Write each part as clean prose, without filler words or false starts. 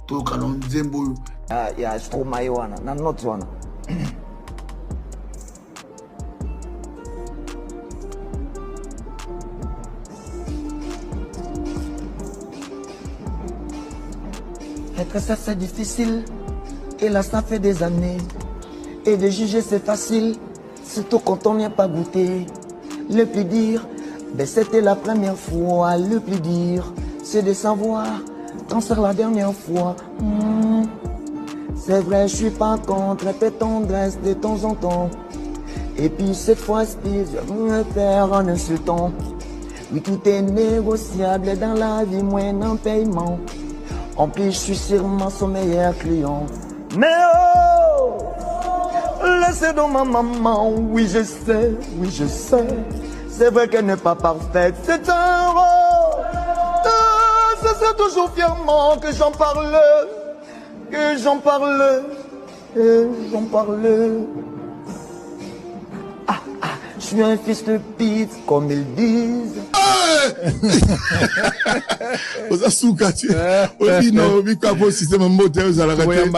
toka na nzembo ya Stromae wana na not wana. Être ça c'est difficile, et là ça fait des années, et de juger c'est facile, surtout quand on n'y a pas goûté. Le plus dur, ben c'était la première fois, le plus dur, c'est de savoir quand c'est la dernière fois. C'est vrai, je suis pas contre tes tendresses de temps en temps. Et puis cette fois-ci, je vais me faire en insultant. Oui, tout est négociable dans la vie, moins en paiement. En plus, je suis sûrement son meilleur client. Mais oh, laissez donc ma maman, oui je sais. C'est vrai qu'elle n'est pas parfaite, c'est un rôle. Ce serait toujours fièrement que j'en parle. Que j'en parle, je suis un fils de pute, comme ils disent. oza suka ti olino bikapo système mbote ozala kati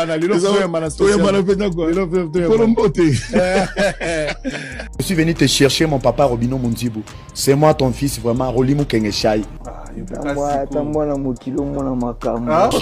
Je suis venu te chercher mon papa Robino Mondibo. C'est moi ton fils vraiment Roli Mukenge Shai. Moi, mwana mokilo mwana makambo.